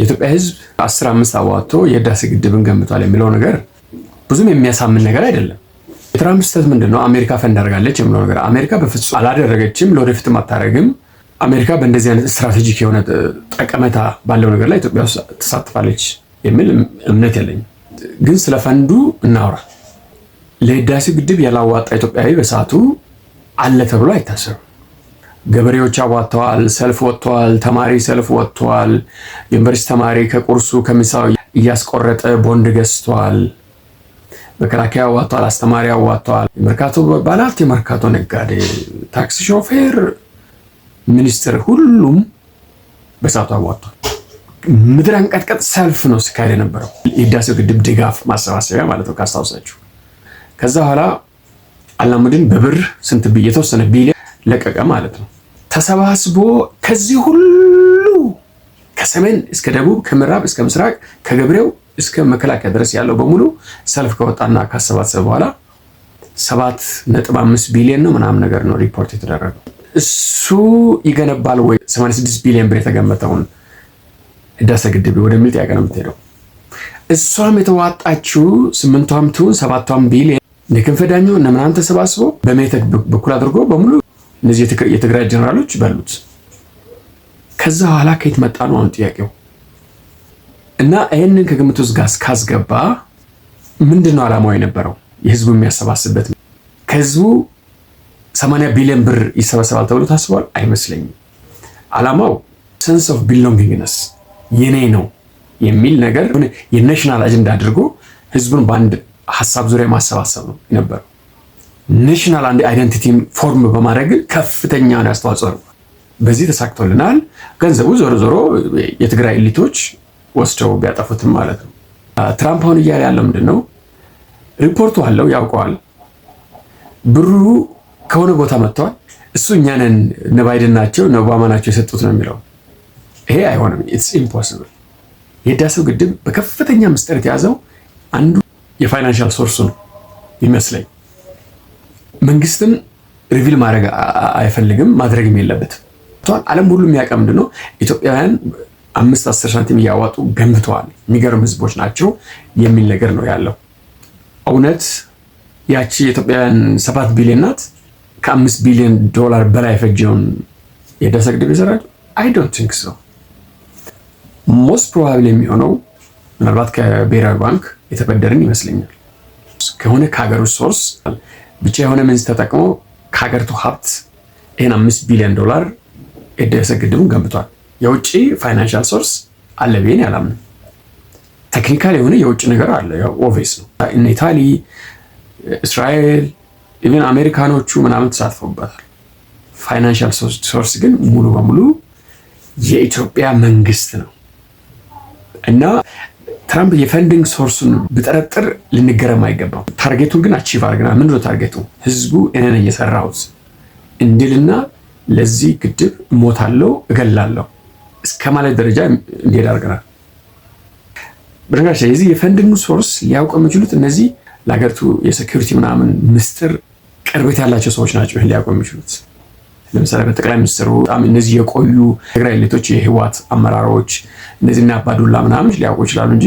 የኢትዮጵያ ሕዝብ 15 አዋጥቶ የህዳሴ ግድብን ገንብቷል የሚለው ነገር ብዙም የሚያሳምን ነገር አይደለም። የትራምፕ ስህተት ምንድነው? አሜሪካ ፈንድ አድርጋለች የሚለው ነገር አሜሪካ በፍጹም አላደረገችም፣ ለወደፊትም አታደርግም። አሜሪካ በእንደዚህ አይነት ስትራቴጂክ የሆነ ጠቀሜታ ባለው ነገር ላይ ኢትዮጵያ ውስጥ ትሳተፋለች የሚል እምነት የለኝም። ግን ስለ ፈንዱ እናውራ። ለህዳሴ ግድብ ያላዋጣ ኢትዮጵያዊ በሰዓቱ አለ ተብሎ አይታሰብም። ገበሬዎች አዋጥተዋል፣ ሰልፍ ወጥተዋል፣ ተማሪ ሰልፍ ወጥተዋል። ዩኒቨርሲቲ ተማሪ ከቁርሱ ከምሳው እያስቆረጠ ቦንድ ገዝተዋል። መከላከያ አዋጥተዋል፣ አስተማሪ አዋጥተዋል። የመርካቶ ባለሀብት፣ የመርካቶ ነጋዴ፣ ታክሲ ሾፌር፣ ሚኒስትር፣ ሁሉም በሰዓቱ አዋጥተዋል። ምድር አንቀጥቀጥ ሰልፍ ነው ሲካሄድ የነበረው የህዳሴው ግድብ ድጋፍ ማሰባሰቢያ ማለት ነው ካስታውሳችሁ። ከዛ በኋላ አላሙዲን በብር ስንት የተወሰነ ቢሊዮን ለቀቀ ማለት ነው። ተሰባስቦ ከዚህ ሁሉ ከሰሜን እስከ ደቡብ ከምዕራብ እስከ ምስራቅ ከገብሬው እስከ መከላከያ ድረስ ያለው በሙሉ ሰልፍ ከወጣና ካሰባሰበ በኋላ 7.5 ቢሊዮን ነው ምናምን ነገር ነው ሪፖርት የተደረገው። እሱ ይገነባል ወይ 86 ቢሊዮን ብር የተገመተውን ህዳሴ ግድብ ወደሚል ጥያቄ ነው የምትሄደው። እሷም የተዋጣችው 8ቷም ትሁን 7ቷም ቢሊዮን ክንፈ ዳኘው እና ምናምን ተሰባስቦ በሜቴክ በኩል አድርጎ በሙሉ እነዚህ የትግራይ ጀነራሎች በሉት። ከዛ በኋላ ከየት መጣ ነው አሁን ጥያቄው። እና ይሄንን ከግምት ውስጥ ጋር ካስገባ ምንድነው ዓላማው የነበረው? የህዝቡ የሚያሰባስብበት ከህዝቡ 80 ቢሊዮን ብር ይሰበሰባል ተብሎ ታስቧል? አይመስለኝም። ዓላማው ሴንስ ኦፍ ቢሎንጊንግነስ የኔ ነው የሚል ነገር የኔሽናል አጀንዳ አድርጎ ህዝቡን በአንድ ሀሳብ ዙሪያ ማሰባሰብ ነው የነበረው። ኔሽናል አንድ አይደንቲቲ ፎርም በማድረግ ከፍተኛ አስተዋጽኦ ነው። በዚህ ተሳክቶልናል። ገንዘቡ ዞሮ ዞሮ የትግራይ ኤሊቶች ወስደው ቢያጠፉትም ማለት ነው። ትራምፕ አሁን እያለ ያለው ምንድነው? ሪፖርቱ አለው፣ ያውቀዋል። ብሩ ከሆነ ቦታ መጥቷል። እሱ እኛንን እነ ባይደን ናቸው እነ ኦባማ ናቸው የሰጡት ነው የሚለው። ይሄ አይሆንም። ኢትስ ኢምፖሲብል። የህዳሴው ግድብ በከፍተኛ ምስጢር የተያዘው አንዱ የፋይናንሻል ሶርሱ ነው ይመስለኝ። መንግስትም ሪቪል ማድረግ አይፈልግም፣ ማድረግም የለበትም። ዓለም ሁሉ የሚያውቀው ምንድነው? ኢትዮጵያውያን 5-10 ሳንቲም እያዋጡ ገንብተዋል፣ የሚገርም ህዝቦች ናቸው የሚል ነገር ነው ያለው። እውነት ያቺ የኢትዮጵያውያን 7 ቢሊዮን ናት ከ5 ቢሊዮን ዶላር በላይ ፈጀውን የህዳሴ ግድብ የሰራችው? አይ ዶንት ቲንክ ሶ። ሞስት ፕሮባብሊ የሚሆነው ምናልባት ከብሔራዊ ባንክ የተበደርን ይመስለኛል። ከሆነ ከሀገሩ ሶርስ ብቻ የሆነ ምንስ ተጠቅሞ ከሀገሪቱ ሀብት ይህን 5 ቢሊዮን ዶላር የህዳሴ ግድቡን ገንብቷል። የውጭ ፋይናንሻል ሶርስ አለ ብዬ አላምንም። ቴክኒካል የሆነ የውጭ ነገር አለ፣ ያው ኦቬስ ነው። እነ ኢታሊ፣ እስራኤል፣ ኢቨን አሜሪካኖቹ ምናምን ተሳትፎበታል። ፋይናንሻል ሶርስ ግን ሙሉ በሙሉ የኢትዮጵያ መንግስት ነው። እና ትራምፕ የፈንዲንግ ሶርሱን ብጠረጥር ልንገረም አይገባም። ታርጌቱን ግን አቺቭ አድርገናል። ምንድነው ታርጌቱ? ህዝቡ እኔ ነኝ የሰራሁት እንድልና ለዚህ ግድብ እሞታለሁ እገላለሁ እስከ ማለት ደረጃ እንዲሄድ አድርገናል። በነገራችን የዚህ የፈንዲንግ ሶርስ ሊያውቁ የሚችሉት እነዚህ ለሀገሪቱ የሴኩሪቲ ምናምን ምስጢር ቅርበት ያላቸው ሰዎች ናቸው ይህን ሊያውቁ የሚችሉት። ለምሳሌ በጠቅላይ ሚኒስትሩ በጣም እነዚህ የቆዩ ትግራይ ኤሊቶች፣ የህወሓት አመራሮች እነዚህ እና አባዱላ ምናምን ሊያውቁ ይችላሉ እንጂ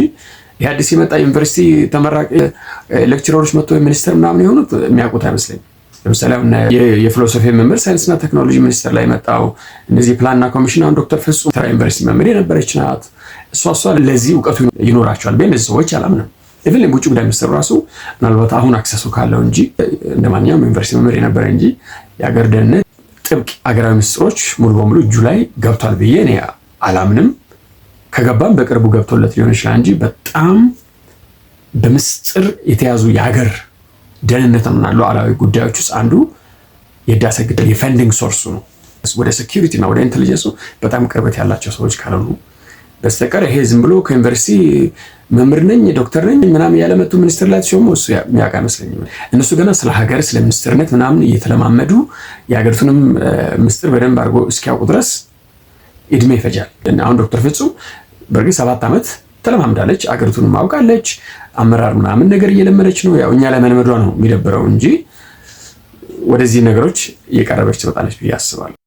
ይህ አዲስ የመጣ ዩኒቨርሲቲ ተመራቂ ሌክቸረሮች መጥቶ ሚኒስትር ምናምን የሆኑት የሚያውቁት አይመስለኝም። ለምሳሌ የፊሎሶፊ መምህር ሳይንስና ቴክኖሎጂ ሚኒስትር ላይ መጣው እነዚህ ፕላንና ኮሚሽን አሁን ዶክተር ፍጹም ተራ ዩኒቨርሲቲ መምህር የነበረች ናት። እሷ ለዚህ እውቀቱ ይኖራቸዋል በእነዚህ ሰዎች አላምንም። ኢቭን ውጭ ጉዳይ ሚኒስትሩ ራሱ ምናልባት አሁን አክሰሱ ካለው እንጂ እንደማንኛውም ዩኒቨርሲቲ መምህር የነበረ እንጂ የሀገር ደህንነት ጥብቅ አገራዊ ምስጢሮች ሙሉ በሙሉ እጁ ላይ ገብቷል ብዬ እኔ አላምንም። ከገባም በቅርቡ ገብቶለት ሊሆን ይችላል እንጂ በጣም በምስጢር የተያዙ የሀገር ደህንነትና ሉዓላዊ ጉዳዮች ውስጥ አንዱ የህዳሴ ግድብ የፈንዲንግ ሶርሱ ነው። ወደ ሴኩሪቲ እና ወደ ኢንተለጀንሱ በጣም ቅርበት ያላቸው ሰዎች ካልሆኑ በስተቀር ይሄ ዝም ብሎ ከዩኒቨርሲቲ መምህር ነኝ ዶክተር ነኝ ምናምን ያለመጡ ሚኒስትር ላይ ሲሆን እሱ የሚያውቅ አይመስለኝም። እነሱ ገና ስለ ሀገር ስለ ሚኒስትርነት ምናምን እየተለማመዱ የሀገሪቱንም ምስጢር በደንብ አድርጎ እስኪያውቁ ድረስ እድሜ ይፈጃል። አሁን ዶክተር ፍጹም በእርግጥ 7 ዓመት ተለማምዳለች፣ አገሪቱን ማውቃለች፣ አመራር ምናምን ነገር እየለመደች ነው። ያው እኛ ላይ መልመዷ ነው የሚደብረው እንጂ ወደዚህ ነገሮች እየቀረበች ትመጣለች ብዬ አስባለሁ።